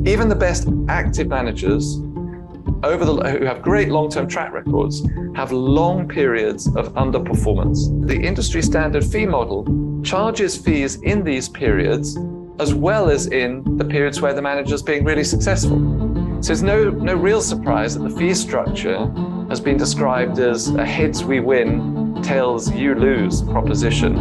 Even the best active managers who have great long-term track records have long periods of underperformance. The industry standard fee model charges fees in these periods as well as in the periods where the manager's being really successful. So it's no real surprise that the fee structure has been described as a heads we win, tails you lose proposition.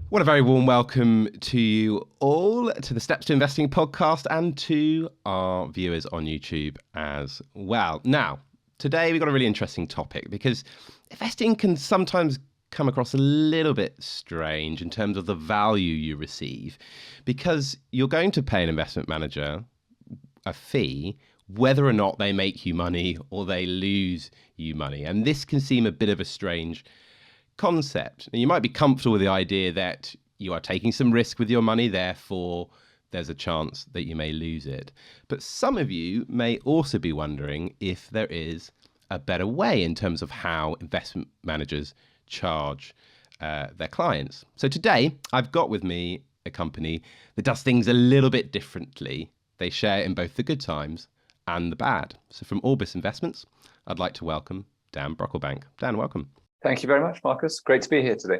What a very warm welcome to you all to the Steps to Investing podcast and to our viewers on YouTube as well. Now, today we've got a really interesting topic because investing can sometimes come across a little bit strange in terms of the value you receive, because you're going to pay an investment manager a fee whether or not they make you money or they lose you money. And this can seem a bit of a strange concept. And you might be comfortable with the idea that you are taking some risk with your money, therefore there's a chance that you may lose it. But some of you may also be wondering if there is a better way in terms of how investment managers charge their clients. So today I've got with me a company that does things a little bit differently. They share in both the good times and the bad. So from Orbis Investments, I'd like to welcome Dan Brocklebank. Dan, welcome. Thank you very much, Marcus. Great to be here today.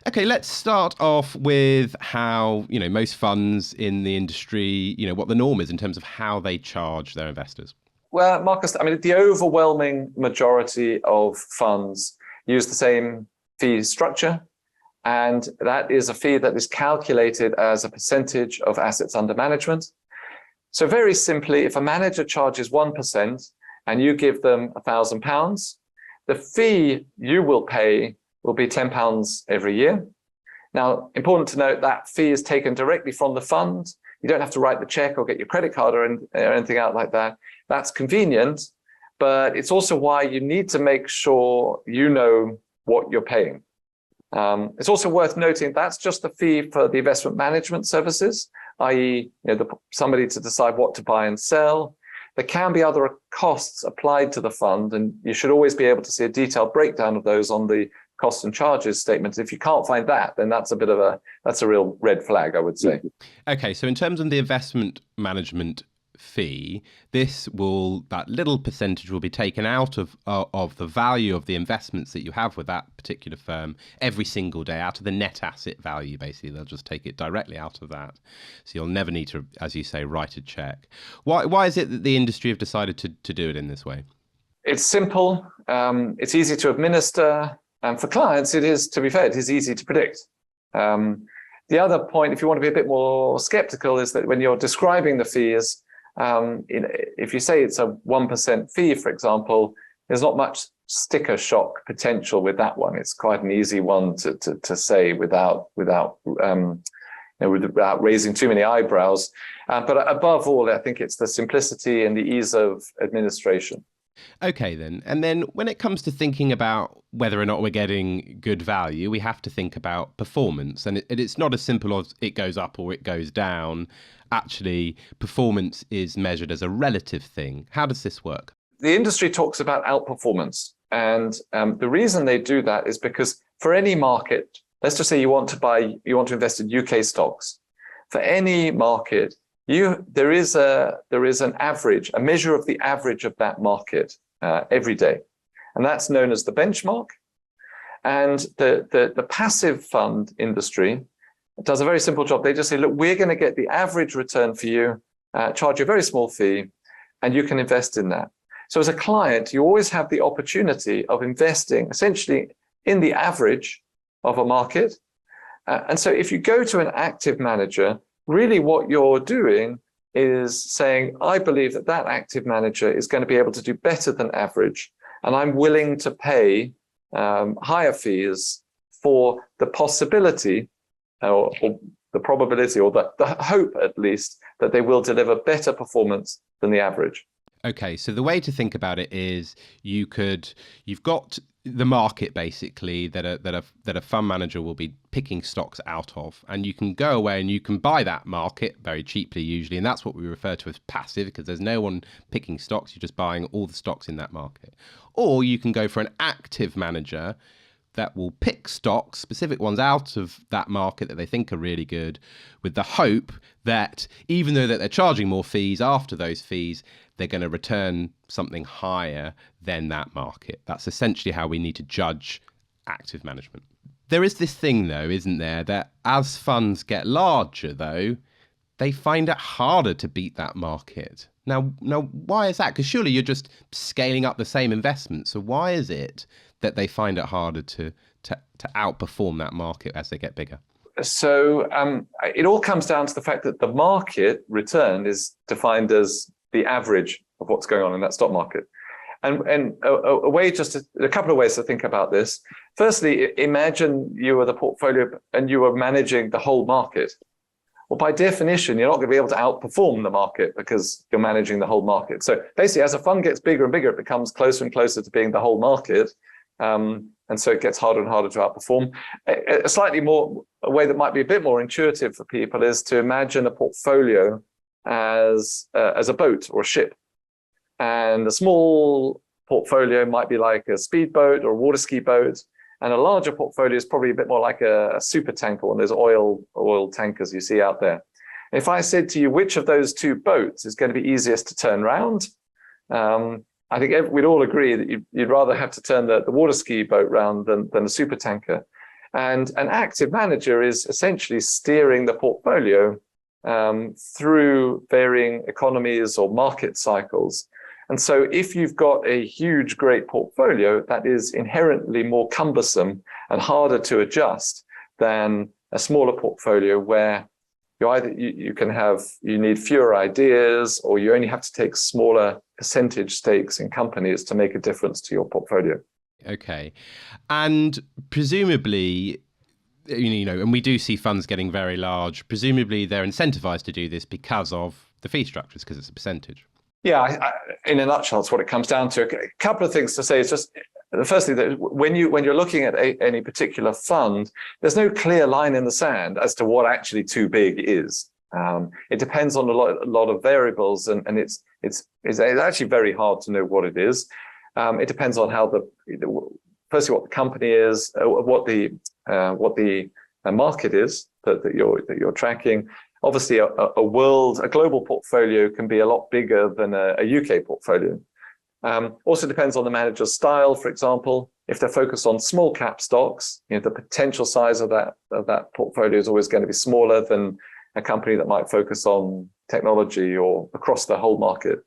Okay, let's start off with how, most funds in the industry, what the norm is in terms of how they charge their investors. Well, Marcus, the overwhelming majority of funds use the same fee structure, and that is a fee that is calculated as a percentage of assets under management. So very simply, if a manager charges 1% and you give them £1,000, the fee you will pay will be £10 every year. Now, important to note, that fee is taken directly from the fund. You don't have to write the check or get your credit card or anything out like that. That's convenient, but it's also why you need to make sure you know what you're paying. It's also worth noting that's just the fee for the investment management services, i.e., somebody to decide what to buy and sell. There can be other costs applied to the fund, and you should always be able to see a detailed breakdown of those on the costs and charges statement. If you can't find that, then that's a real red flag, I would say. Okay, so in terms of the investment management fee, that little percentage will be taken out of the value of the investments that you have with that particular firm every single day, out of the net asset value. Basically, they'll just take it directly out of that, so you'll never need to, as you say, write a check. Why is it that the industry have decided to do it in this way? It's simple, it's easy to administer, and for clients it is, to be fair, it is easy to predict. The other point, if you want to be a bit more skeptical, is that when you're describing the fees, if you say it's a 1% fee, for example, there's not much sticker shock potential with that one. It's quite an easy one to say without raising too many eyebrows. But above all, I think it's the simplicity and the ease of administration. Okay, then. And then when it comes to thinking about whether or not we're getting good value, we have to think about performance. And it's not as simple as it goes up or it goes down. Actually, performance is measured as a relative thing. How does this work? The industry talks about outperformance. And the reason they do that is because for any market, let's just say you want to invest in UK stocks. For any market, there is an average, a measure of the average of that market every day. And that's known as the benchmark. And the passive fund industry does a very simple job. They just say, look, we're going to get the average return for you, charge you a very small fee, and you can invest in that. So as a client, you always have the opportunity of investing essentially in the average of a market. And so if you go to an active manager, really what you're doing is saying, I believe that active manager is going to be able to do better than average, and I'm willing to pay higher fees for the possibility or the probability or the hope, at least, that they will deliver better performance than the average. Okay, so the way to think about it is you've got the market basically that a fund manager will be picking stocks out of, and you can go away and you can buy that market very cheaply usually, and that's what we refer to as passive, because there's no one picking stocks, you're just buying all the stocks in that market. Or you can go for an active manager that will pick stocks, specific ones out of that market that they think are really good, with the hope that even though that they're charging more fees, after those fees, they're going to return something higher than that market. That's essentially how we need to judge active management. There is this thing, though, isn't there, that as funds get larger, though, they find it harder to beat that market. Now, why is that? Because surely you're just scaling up the same investment. So why is it that they find it harder to outperform that market as they get bigger? So it all comes down to the fact that the market return is defined as the average of what's going on in that stock market. And a way, a couple of ways to think about this. Firstly, imagine you were the portfolio and you were managing the whole market. Well, by definition, you're not going to be able to outperform the market because you're managing the whole market. So basically, as a fund gets bigger and bigger, it becomes closer and closer to being the whole market. And so it gets harder and harder to outperform. A way that might be a bit more intuitive for people is to imagine a portfolio as a boat or a ship. And a small portfolio might be like a speedboat or a water ski boat. And a larger portfolio is probably a bit more like a super tanker, one of those oil tankers you see out there. If I said to you, which of those two boats is going to be easiest to turn around? I think we'd all agree that you'd rather have to turn the water ski boat round than a super tanker. And an active manager is essentially steering the portfolio through varying economies or market cycles. And so if you've got a huge, great portfolio, that is inherently more cumbersome and harder to adjust than a smaller portfolio where you need fewer ideas, or you only have to take smaller percentage stakes in companies to make a difference to your portfolio. Okay. And presumably, and we do see funds getting very large, presumably they're incentivized to do this because of the fee structures, because it's a percentage. Yeah, in a nutshell, it's what it comes down to. A couple of things to say is just, firstly, that when you're looking at any particular fund, there's no clear line in the sand as to what actually too big is. It depends on a lot of variables, and it's actually very hard to know what it is. It depends on how firstly what the company is, what the market is that you're tracking. Obviously, a global portfolio can be a lot bigger than a UK portfolio. Also depends on the manager's style. For example, if they're focused on small cap stocks, the potential size of that portfolio is always going to be smaller than a company that might focus on technology or across the whole market.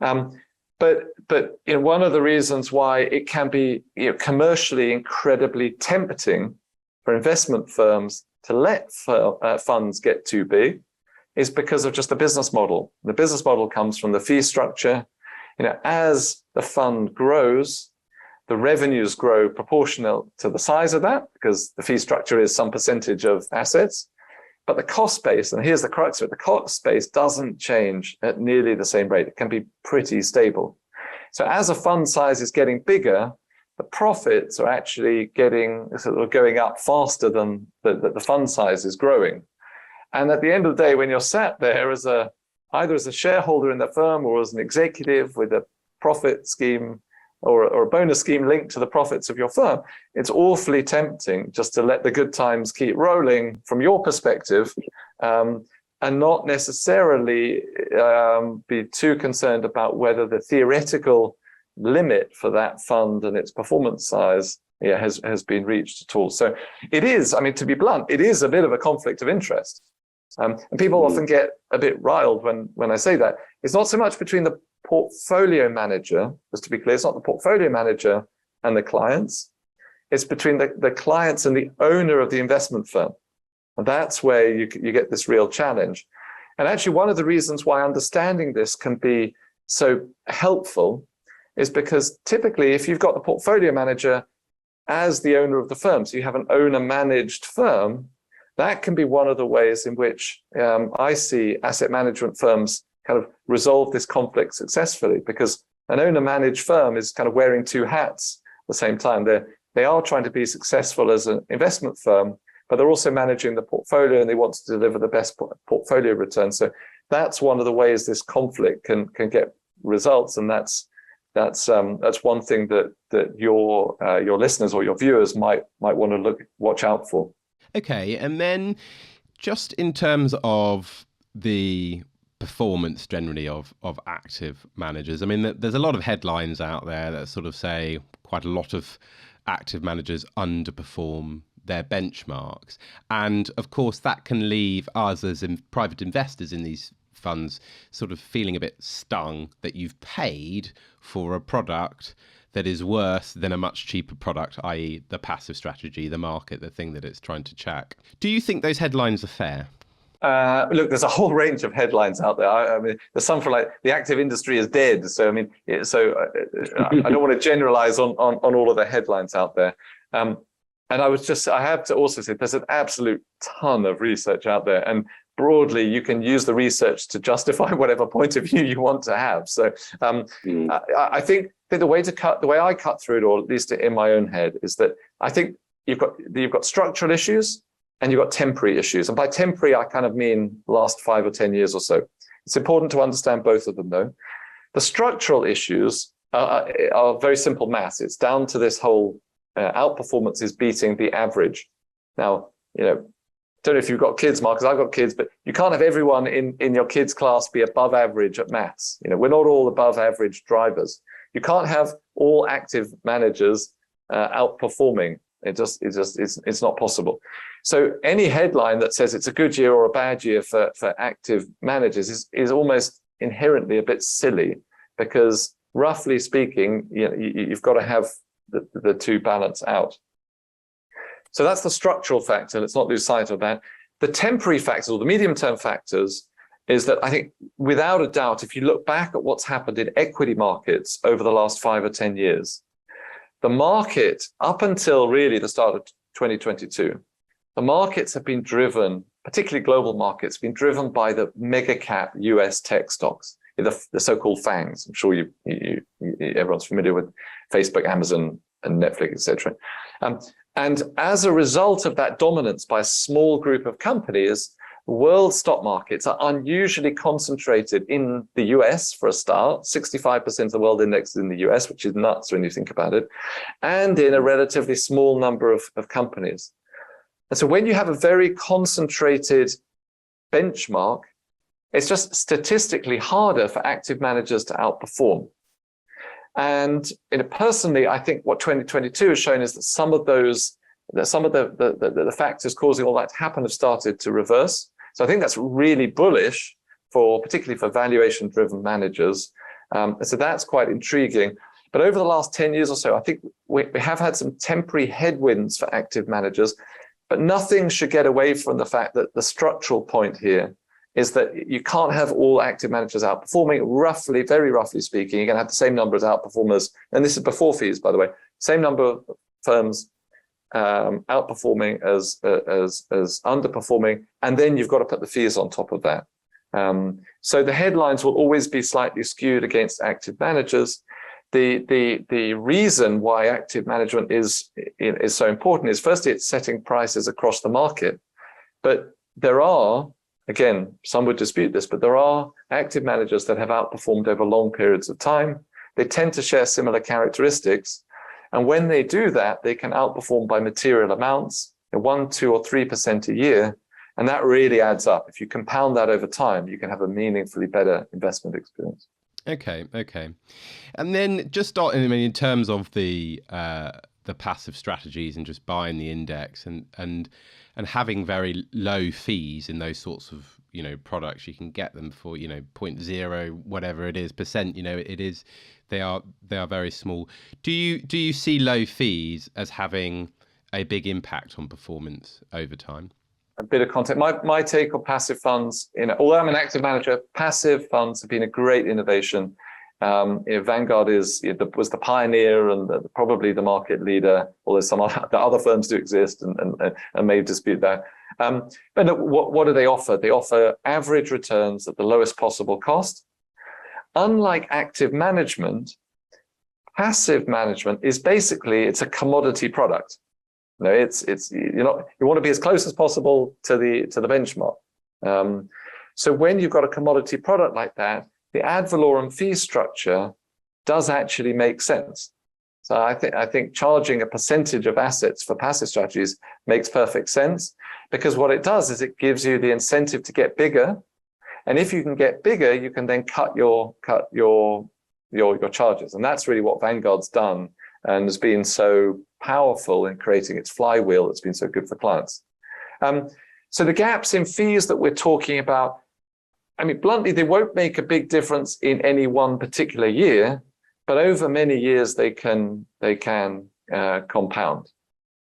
But one of the reasons why it can be commercially incredibly tempting for investment firms to let funds get too big is because of just the business model. The business model comes from the fee structure. As the fund grows, the revenues grow proportional to the size of that, because the fee structure is some percentage of assets. But the cost base, and here's the crux of it, the cost base doesn't change at nearly the same rate. It can be pretty stable. So as a fund size is getting bigger, the profits are actually going up faster than the fund size is growing. And at the end of the day, when you're sat there either as a shareholder in the firm or as an executive with a profit scheme or a bonus scheme linked to the profits of your firm, it's awfully tempting just to let the good times keep rolling from your perspective, and not necessarily be too concerned about whether the theoretical limit for that fund and its performance size has been reached at all. So it is, to be blunt, it is a bit of a conflict of interest. And people often get a bit riled when I say that. It's not so much between the portfolio manager, just to be clear, it's not the portfolio manager and the clients. It's between the clients and the owner of the investment firm. And that's where you get this real challenge. And actually, one of the reasons why understanding this can be so helpful is because typically, if you've got the portfolio manager as the owner of the firm, so you have an owner-managed firm, that can be one of the ways in which I see asset management firms kind of resolve this conflict successfully, because an owner-managed firm is kind of wearing two hats at the same time. They are trying to be successful as an investment firm, but they're also managing the portfolio and they want to deliver the best portfolio return. So that's one of the ways this conflict can get results, and that's that's one thing that your listeners or your viewers might want to watch out for. Okay, and then just in terms of the performance generally of active managers, I mean, there's a lot of headlines out there that sort of say quite a lot of active managers underperform their benchmarks. And of course, that can leave us as private investors in these funds sort of feeling a bit stung that you've paid for a product that is worse than a much cheaper product, i.e. the passive strategy, the market, the thing that it's trying to check. Do you think those headlines are fair? Look, there's a whole range of headlines out there. I mean, there's some for like the active industry is dead. So I mean, I don't want to generalize on all of the headlines out there. And I have to also say there's an absolute ton of research out there, and broadly you can use the research to justify whatever point of view you want to have. So I think the way I cut through it all, at least in my own head, is that I think you've got structural issues and you've got temporary issues. And by temporary, I kind of mean last 5 or 10 years or so. It's important to understand both of them, though. The structural issues are very simple maths. It's down to this whole outperformance is beating the average. Now, don't know if you've got kids, Marcus, I've got kids, but you can't have everyone in your kids' class be above average at maths. We're not all above average drivers. You can't have all active managers outperforming. It's not possible. So any headline that says it's a good year or a bad year for active managers is almost inherently a bit silly, because roughly speaking, you've got to have the two balance out. So that's the structural factor. Let's not lose sight of that. The temporary factors, or the medium-term factors, is that I think without a doubt, if you look back at what's happened in equity markets over the last 5 or 10 years, the market, up until really the start of 2022, the markets have been driven, particularly global markets, been driven by the mega cap US tech stocks, the so-called FANGs. I'm sure everyone's familiar with Facebook, Amazon, and Netflix, etc. And as a result of that dominance by a small group of companies, world stock markets are unusually concentrated in the US for a start. 65% of the world index is in the US, which is nuts when you think about it, and in a relatively small number of companies. And so when you have a very concentrated benchmark, it's just statistically harder for active managers to outperform. And personally, I think what 2022 has shown is that some of the factors causing all that to happen have started to reverse. So I think that's really bullish particularly for valuation-driven managers. So that's quite intriguing. But over the last 10 years or so, I think we have had some temporary headwinds for active managers, but nothing should get away from the fact that the structural point here is that you can't have all active managers outperforming. Very roughly speaking, you're going to have the same number of outperformers, and this is before fees, by the way, same number of firms outperforming as underperforming, and then you've got to put the fees on top of that. So the headlines will always be slightly skewed against active managers. The reason why active management is so important is, firstly, it's setting prices across the market, but there are, again, some would dispute this, but there are active managers that have outperformed over long periods of time. They tend to share similar characteristics. And when they do that, they can outperform by material amounts, 1%, 2%, or 3% a year. And that really adds up. If you compound that over time, you can have a meaningfully better investment experience. Okay. And then just in terms of the passive strategies and just buying the index and having very low fees in those sorts of products, you can get them for 0.0 whatever it is percent. They are very small. Do you see low fees as having a big impact on performance over time? A bit of context. My take on passive funds, although I'm an active manager, passive funds have been a great innovation. Vanguard was the pioneer and probably the market leader, although the other firms do exist and may dispute that. But what do they offer? They offer average returns at the lowest possible cost. Unlike active management, passive management is basically, it's a commodity product. You want to be as close as possible to the benchmark. So when you've got a commodity product like that, the ad valorem fee structure does actually make sense. So I think charging a percentage of assets for passive strategies makes perfect sense, because what it does is it gives you the incentive to get bigger. And if you can get bigger, you can then cut your charges. And that's really what Vanguard's done and has been so powerful in creating its flywheel that's been so good for clients. So the gaps in fees that we're talking about, I mean, bluntly, they won't make a big difference in any one particular year, but over many years they can compound.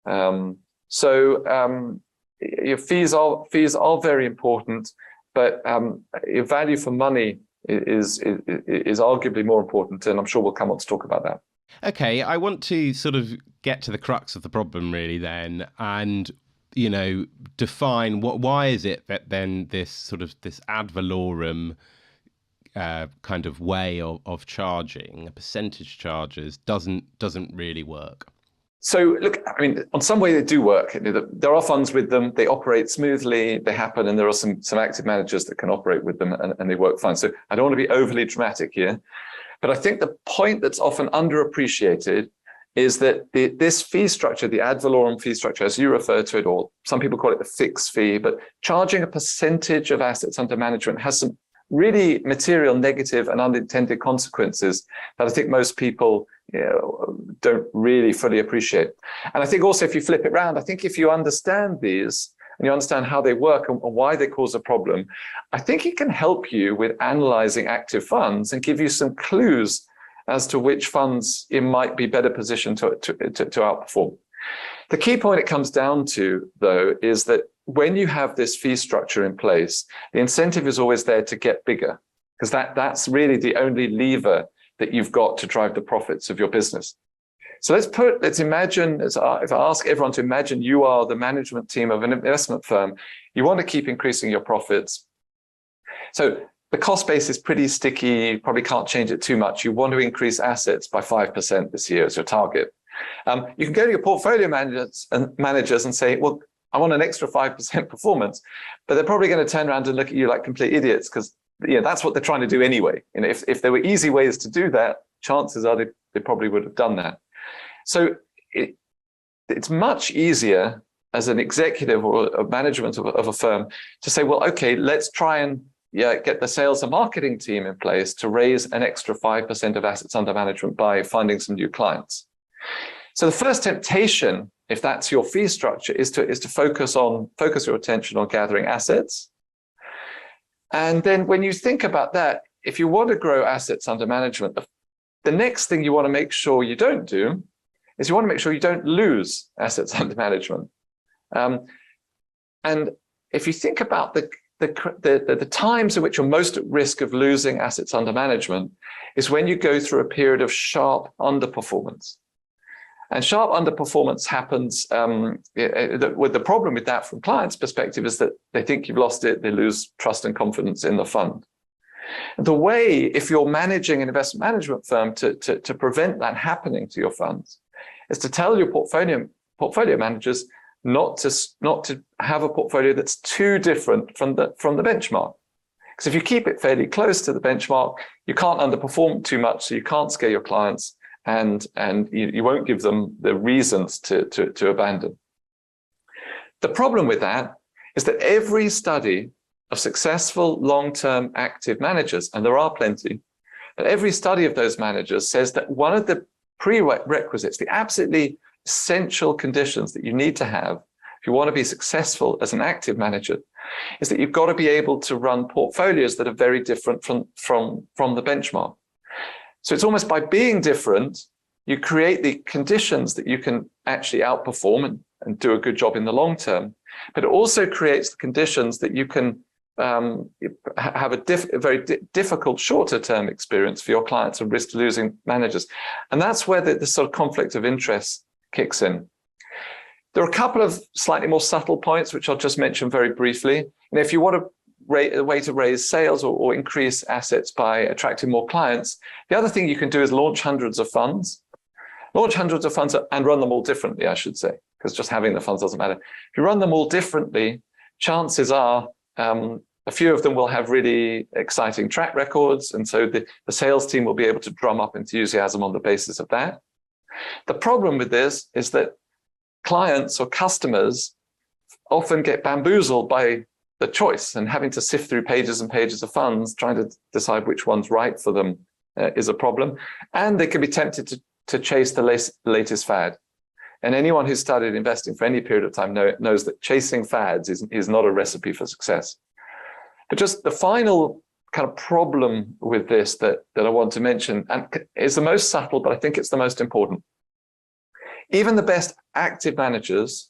Your fees are very important, but your value for money is arguably more important, and I'm sure we'll come on to talk about that. Okay, I want to sort of get to the crux of the problem really then, and define why is it that then this ad valorem kind of way of charging percentage charges doesn't really work. So look, I mean, on some way they do work. There are funds with them, they operate smoothly, they happen, and there are some active managers that can operate with them and they work fine. So I don't want to be overly dramatic here, but I think the point that's often underappreciated is that this fee structure, the ad valorem fee structure, as you refer to it, or some people call it the fixed fee, but charging a percentage of assets under management has some really material negative and unintended consequences that I think most people don't really fully appreciate. And I think also if you flip it around, I think if you understand these and you understand how they work and why they cause a problem, I think it can help you with analyzing active funds and give you some clues as to which funds it might be better positioned to outperform. The key point it comes down to, though, is that when you have this fee structure in place, the incentive is always there to get bigger, because that's really the only lever that you've got to drive the profits of your business. So let's imagine, if I ask everyone to imagine you are the management team of an investment firm, you want to keep increasing your profits. So the cost base is pretty sticky, you probably can't change it too much. You want to increase assets by 5% this year as your target. You can go to your portfolio managers and say, well, I want an extra 5% performance, but they're probably going to turn around and look at you like complete idiots, because that's what they're trying to do anyway. If there were easy ways to do that, chances are they probably would have done that. So it's much easier as an executive or a management of a firm to say, well, okay, let's try and get the sales and marketing team in place to raise an extra 5% of assets under management by finding some new clients. So the first temptation, if that's your fee structure, is to focus your attention on gathering assets. And then when you think about that, if you want to grow assets under management, the next thing you want to make sure you don't do is you want to make sure you don't lose assets under management. And if you think about the times in which you're most at risk of losing assets under management is when you go through a period of sharp underperformance. And sharp underperformance happens, with the problem with that from clients' perspective is that they think you've lost it, they lose trust and confidence in the fund. And the way, if you're managing an investment management firm to prevent that happening to your funds, is to tell your portfolio managers not to have a portfolio that's too different from the benchmark. Because if you keep it fairly close to the benchmark, you can't underperform too much, so you can't scare your clients, and you won't give them the reasons to abandon. The problem with that is that every study of successful long-term active managers, and there are plenty, but every study of those managers says that one of the prerequisites, the absolutely essential conditions that you need to have if you want to be successful as an active manager, is that you've got to be able to run portfolios that are very different from the benchmark. So it's almost by being different, you create the conditions that you can actually outperform and do a good job in the long term, but it also creates the conditions that you can have a very difficult shorter term experience for your clients and risk losing managers. And that's where the sort of conflict of interest kicks in. There are a couple of slightly more subtle points, which I'll just mention very briefly. And if you want a way to raise sales or increase assets by attracting more clients, the other thing you can do is launch hundreds of funds. Launch hundreds of funds and run them all differently, I should say, because just having the funds doesn't matter. If you run them all differently, chances are A few of them will have really exciting track records, and so the sales team will be able to drum up enthusiasm on the basis of that. The problem with this is that clients or customers often get bamboozled by the choice, and having to sift through pages and pages of funds, trying to decide which one's right for them is a problem. And they can be tempted to chase the latest fad. And anyone who's studied investing for any period of time knows that chasing fads is not a recipe for success. But just the final kind of problem with this that I want to mention, and is the most subtle, but I think it's the most important. Even the best active managers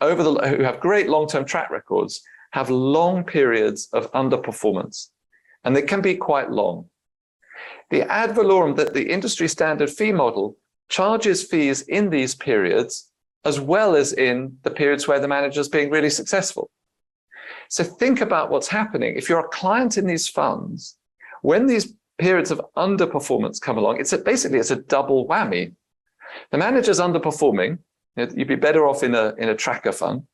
who have great long-term track records have long periods of underperformance, and they can be quite long. The ad valorem, that the industry standard fee model, charges fees in these periods as well as in the periods where the manager's being really successful. So think about what's happening. If you're a client in these funds, when these periods of underperformance come along, it's a double whammy. The manager's underperforming, you'd be better off in a tracker fund.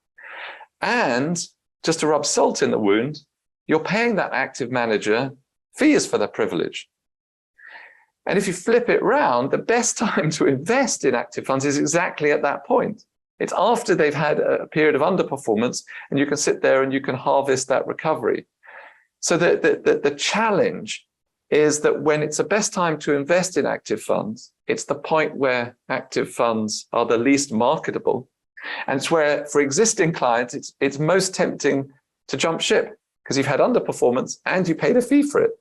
And just to rub salt in the wound, you're paying that active manager fees for their privilege. And if you flip it round, the best time to invest in active funds is exactly at that point. It's after they've had a period of underperformance, and you can sit there and you can harvest that recovery. So the challenge is that when it's the best time to invest in active funds, it's the point where active funds are the least marketable. And it's where, for existing clients, it's most tempting to jump ship because you've had underperformance and you paid a fee for it.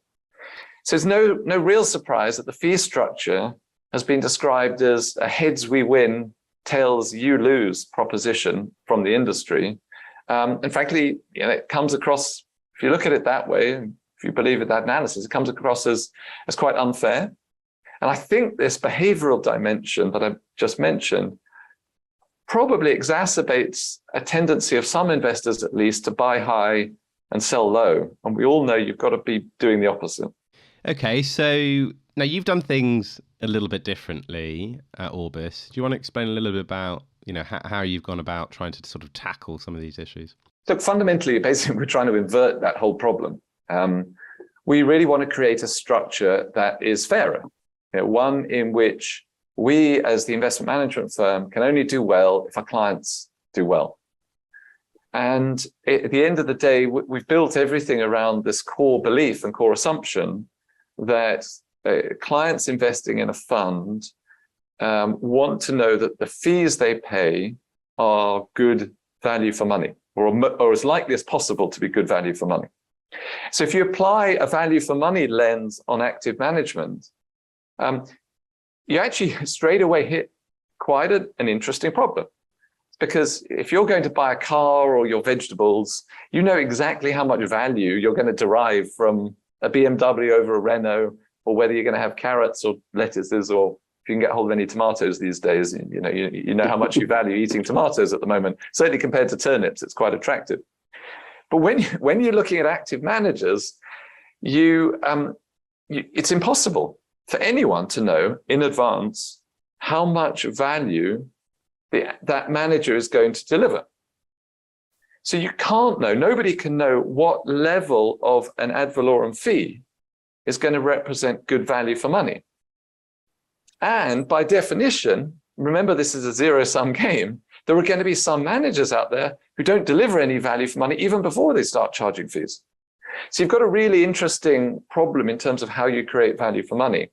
So it's no real surprise that the fee structure has been described as a heads we win, tails you lose proposition from the industry. And frankly, it comes across, if you look at it that way, if you believe in that analysis, it comes across as quite unfair. And I think this behavioral dimension that I've just mentioned probably exacerbates a tendency of some investors, at least, to buy high and sell low. And we all know you've got to be doing the opposite. Okay, so now you've done things a little bit differently at Orbis. Do you want to explain a little bit about, how you've gone about trying to sort of tackle some of these issues? Look, fundamentally, basically, we're trying to invert that whole problem. We really want to create a structure that is fairer, one in which we, as the investment management firm, can only do well if our clients do well. And at the end of the day, we've built everything around this core belief and core assumption that clients investing in a fund want to know that the fees they pay are good value for money, or as likely as possible to be good value for money. So if you apply a value for money lens on active management, you actually straight away hit quite an interesting problem. Because if you're going to buy a car or your vegetables, you know exactly how much value you're going to derive from a BMW over a Renault, or whether you're going to have carrots or lettuces, or if you can get hold of any tomatoes these days, you know how much you value eating tomatoes at the moment. Certainly compared to turnips, it's quite attractive. But when you're looking at active managers, it's impossible for anyone to know in advance how much value that manager is going to deliver. So you can't know, nobody can know what level of an ad valorem fee is going to represent good value for money. And by definition, remember this is a zero-sum game, there are going to be some managers out there who don't deliver any value for money even before they start charging fees. So you've got a really interesting problem in terms of how you create value for money.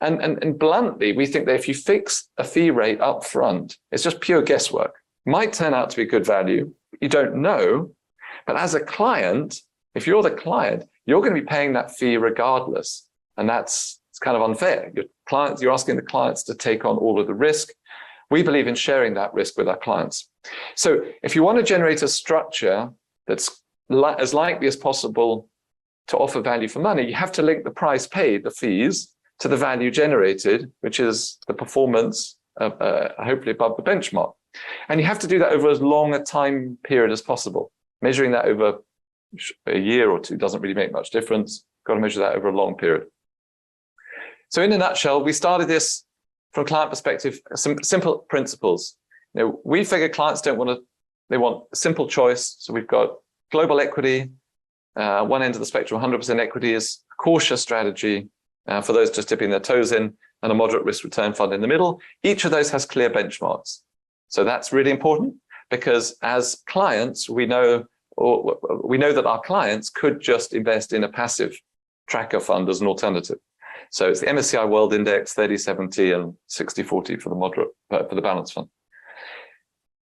And bluntly, we think that if you fix a fee rate up front, it's just pure guesswork. It might turn out to be good value. You don't know. But as a client, if you're the client, you're going to be paying that fee regardless. And it's kind of unfair. You're asking the clients to take on all of the risk. We believe in sharing that risk with our clients. So if you want to generate a structure that's as likely as possible to offer value for money, you have to link the price paid, the fees, to the value generated, which is the performance of, hopefully above the benchmark. And you have to do that over as long a time period as possible. Measuring that over a year or two doesn't really make much difference. Got to measure that over a long period. So in a nutshell, we started this from a client perspective, some simple principles. We figure clients they want a simple choice. So we've got global equity, One end of the spectrum, 100% equity, is a cautious strategy for those just dipping their toes in, and a moderate risk return fund in the middle. Each of those has clear benchmarks. So that's really important, because as clients, we know that our clients could just invest in a passive tracker fund as an alternative. So it's the MSCI World Index, 30/70 and 60/40 for the moderate, for the balanced fund.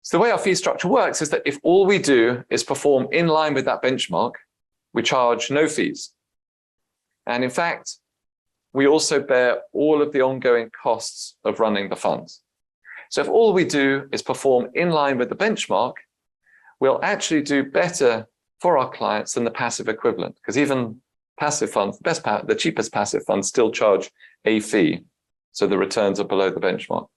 So the way our fee structure works is that if all we do is perform in line with that benchmark, we charge no fees. And in fact, we also bear all of the ongoing costs of running the funds. So if all we do is perform in line with the benchmark, we'll actually do better for our clients than the passive equivalent, because even passive funds, the cheapest passive funds still charge a fee. So the returns are below the benchmark.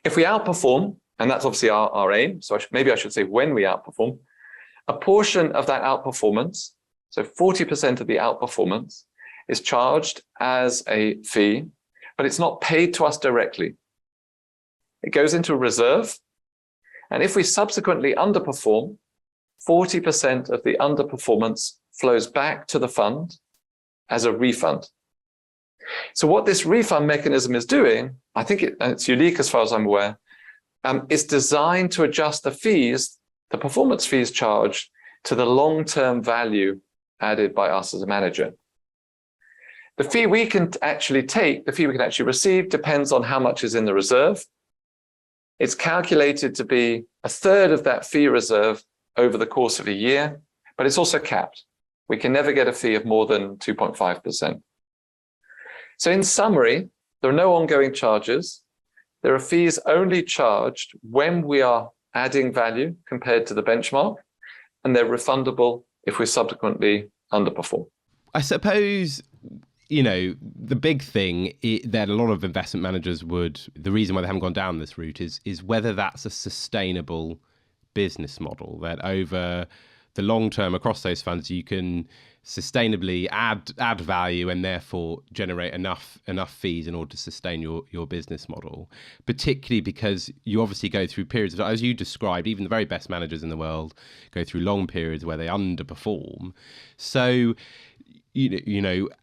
If we outperform, and that's obviously our aim, so maybe I should say when we outperform, a portion of that outperformance, so 40% of the outperformance, is charged as a fee, but it's not paid to us directly. It goes into a reserve, and if we subsequently underperform, 40% of the underperformance flows back to the fund as a refund. So what this refund mechanism is doing, I think it's unique as far as I'm aware, is designed to adjust the fees, the performance fees charged, to the long-term value added by us as a manager. The fee we can actually take, the fee we can actually receive, depends on how much is in the reserve. It's calculated to be a third of that fee reserve over the course of a year, but it's also capped. We can never get a fee of more than 2.5%. So in summary, there are no ongoing charges. There are fees only charged when we are adding value compared to the benchmark, and they're refundable if we subsequently underperform. I suppose, the big thing that a lot of investment managers the reason why they haven't gone down this route is whether that's a sustainable business model, that over the long term across those funds, you can sustainably add value and therefore generate enough fees in order to sustain your business model, particularly because you obviously go through periods of, as you described, even the very best managers in the world go through long periods where they underperform. So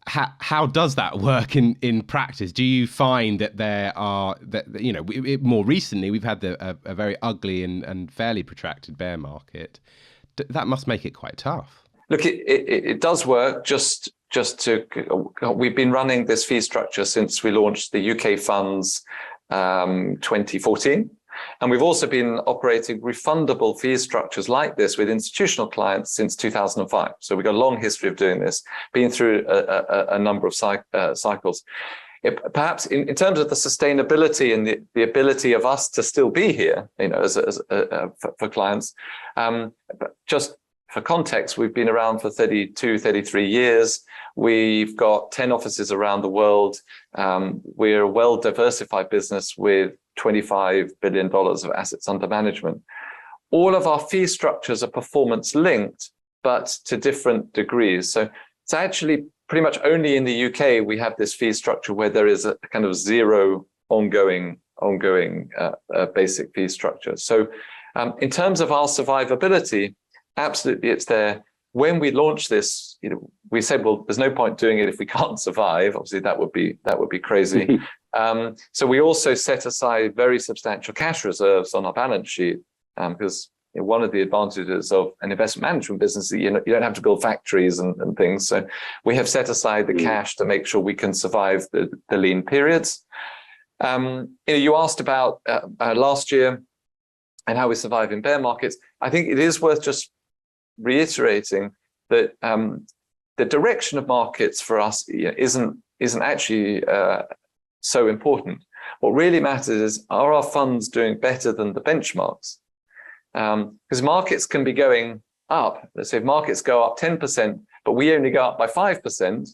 how does that work in practice? Do you find that more recently we've had a very ugly and fairly protracted bear market? That must make it quite tough. Look, it does work. We've been running this fee structure since we launched the UK funds 2014. And we've also been operating refundable fee structures like this with institutional clients since 2005. So we've got a long history of doing this, been through a number of cycles. Perhaps in terms of the sustainability and the ability of us to still be here, for clients, but just for context, we've been around for 32, 33 years. We've got 10 offices around the world. We're a well-diversified business with $25 billion of assets under management. All of our fee structures are performance linked, but to different degrees. So it's actually pretty much only in the UK we have this fee structure where there is a kind of zero ongoing basic fee structure. So in terms of our survivability, absolutely it's there. When we launched this, we said, well, there's no point doing it if we can't survive. Obviously, that would be crazy. So we also set aside very substantial cash reserves on our balance sheet because one of the advantages of an investment management business is you don't have to build factories and things. So we have set aside the cash to make sure we can survive the lean periods. You asked about last year and how we survive in bear markets. I think it is worth just reiterating that the direction of markets for us isn't actually so important. What really matters is, are our funds doing better than the benchmarks? Because markets can be going up. Let's say if markets go up 10%, but we only go up by 5%,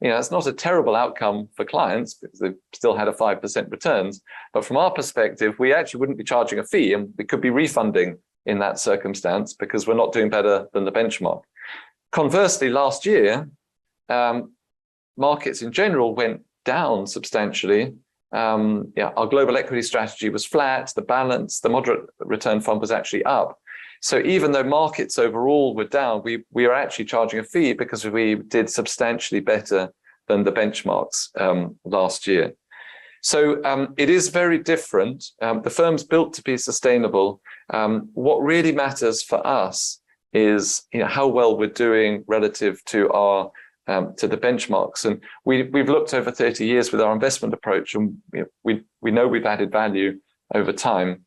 it's not a terrible outcome for clients because they've still had a 5% returns. But from our perspective, we actually wouldn't be charging a fee, and we could be refunding in that circumstance because we're not doing better than the benchmark. Conversely, last year, markets in general went down substantially. Our global equity strategy was flat. The moderate return fund was actually up. So even though markets overall were down, we are actually charging a fee because we did substantially better than the benchmarks last year. So it is very different. The firm's built to be sustainable. What really matters for us is how well we're doing relative to our to the benchmarks. And we've looked over 30 years with our investment approach, and we know we've added value over time.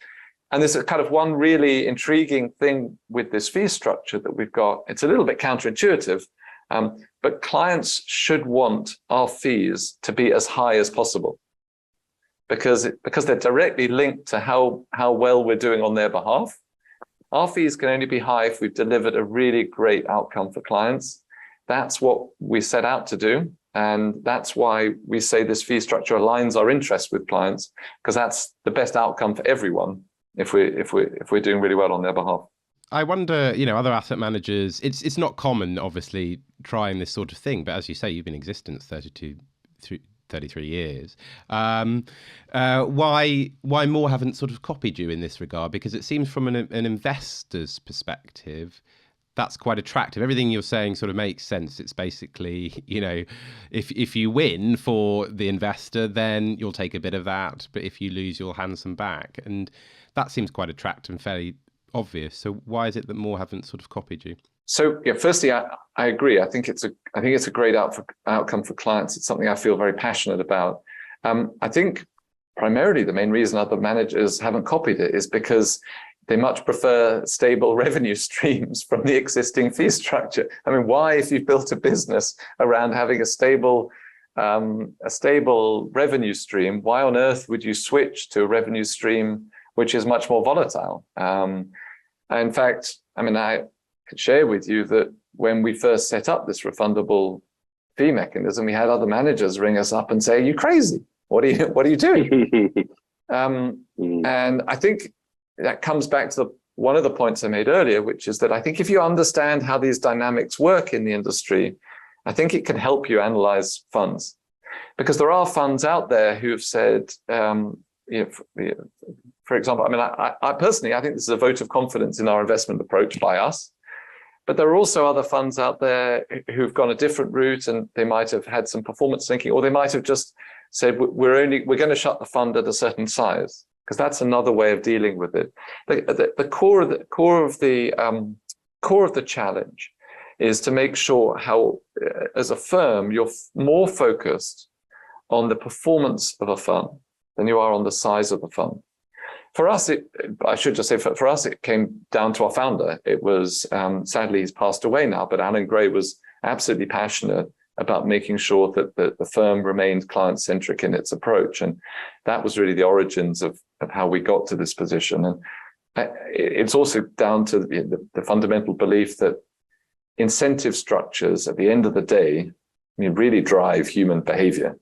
And there's a kind of one really intriguing thing with this fee structure that we've got. It's a little bit counterintuitive, but clients should want our fees to be as high as possible, because they're directly linked to how well we're doing on their behalf. Our fees can only be high if we've delivered a really great outcome for clients. That's what we set out to do. And that's why we say this fee structure aligns our interests with clients, because that's the best outcome for everyone if we're doing really well on their behalf. I wonder, other asset managers, it's not common, obviously, trying this sort of thing. But as you say, you've been in existence 33 years. Why more haven't sort of copied you in this regard? Because it seems from an investor's perspective, that's quite attractive. Everything you're saying sort of makes sense. It's basically, if you win for the investor, then you'll take a bit of that. But if you lose, you'll hand some back. And that seems quite attractive and fairly obvious. So why is it that more haven't sort of copied you? So firstly, I agree. I think it's a great outcome for clients. It's something I feel very passionate about. I think primarily the main reason other managers haven't copied it is because they much prefer stable revenue streams from the existing fee structure. I mean, why, if you've built a business around having a stable revenue stream, why on earth would you switch to a revenue stream which is much more volatile? In fact, I could share with you that when we first set up this refundable fee mechanism, we had other managers ring us up and say, "Are you crazy? What are you doing?" And I think that comes back to one of the points I made earlier, which is that I think if you understand how these dynamics work in the industry, I think it can help you analyze funds, because there are funds out there who have said, for example, I personally, I think this is a vote of confidence in our investment approach by us. But there are also other funds out there who've gone a different route, and they might have had some performance thinking, or they might have just said, we're going to shut the fund at a certain size, because that's another way of dealing with it. The core of the challenge is to make sure how, as a firm, you're more focused on the performance of a fund than you are on the size of the fund. For us, I should just say, for us, it came down to our founder. It was, sadly, he's passed away now, but Alan Gray was absolutely passionate about making sure that the firm remained client-centric in its approach. And that was really the origins of how we got to this position. And it's also down to the fundamental belief that incentive structures, at the end of the day, really drive human behavior.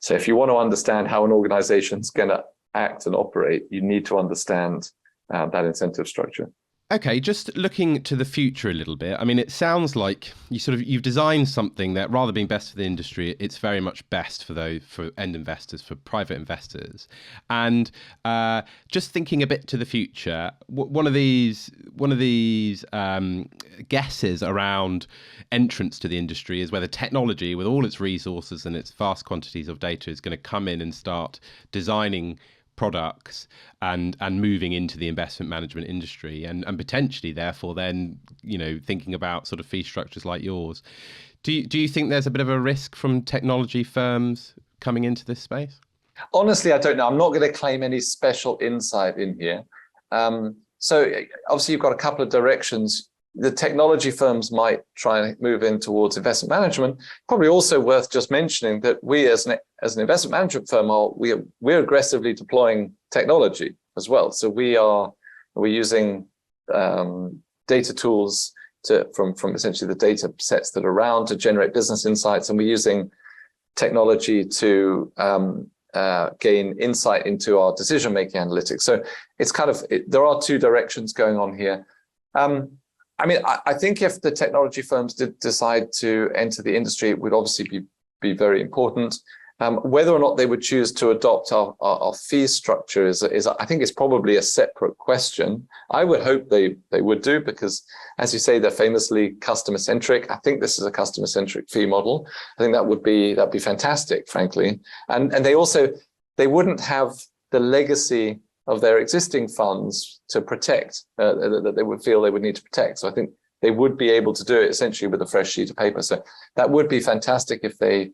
So if you want to understand how an organization is going to act and operate, you need to understand that incentive structure. Okay, just looking to the future a little bit. It sounds like you've designed something that, rather than being best for the industry, it's very much best for end investors, for private investors. And just thinking a bit to the future, one of these guesses around entrance to the industry is whether technology, with all its resources and its vast quantities of data, is going to come in and start designing products and moving into the investment management industry, and potentially therefore then thinking about sort of fee structures like yours. Do you think there's a bit of a risk from technology firms coming into this space? Honestly, I don't know. I'm not going to claim any special insight in here. So obviously you've got a couple of directions. The technology firms might try and move in towards investment management. Probably also worth just mentioning that we, as an investment management firm, we're aggressively deploying technology as well. So we're using data tools from essentially the data sets that are around to generate business insights, and we're using technology to gain insight into our decision-making analytics. So it's there are two directions going on here. I think if the technology firms did decide to enter the industry, it would obviously be very important. Whether or not they would choose to adopt our fee structure is I think it's probably a separate question. I would hope they would do, because, as you say, they're famously customer centric. I think this is a customer centric fee model. I think that'd be fantastic, frankly. And they wouldn't have the legacy of their existing funds to protect, that they would feel they would need to protect. So I think they would be able to do it essentially with a fresh sheet of paper. So that would be fantastic if they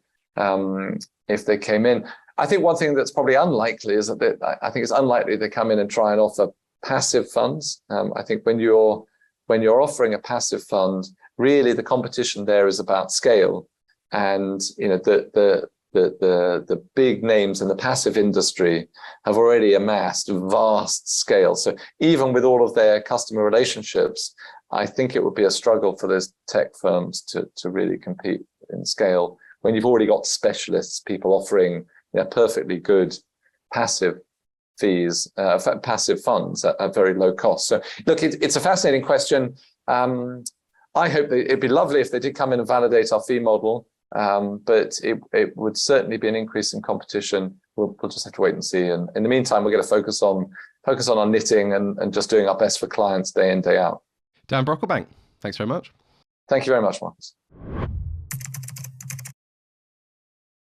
came in. I think one thing that's probably unlikely is that I think it's unlikely they come in and try and offer passive funds. I think when you're offering a passive fund, really the competition there is about scale, and the big names in the passive industry have already amassed vast scale. So even with all of their customer relationships, I think it would be a struggle for those tech firms to really compete in scale when you've already got specialists, people offering perfectly good passive fees, passive funds at very low cost. So look, it's a fascinating question. I hope it'd be lovely if they did come in and validate our fee model, but it would certainly be an increase in competition. We'll just have to wait and see. And in the meantime, we're going to focus on our knitting and just doing our best for clients day in, day out. Dan Brocklebank, thanks very much. Thank you very much, Marcus.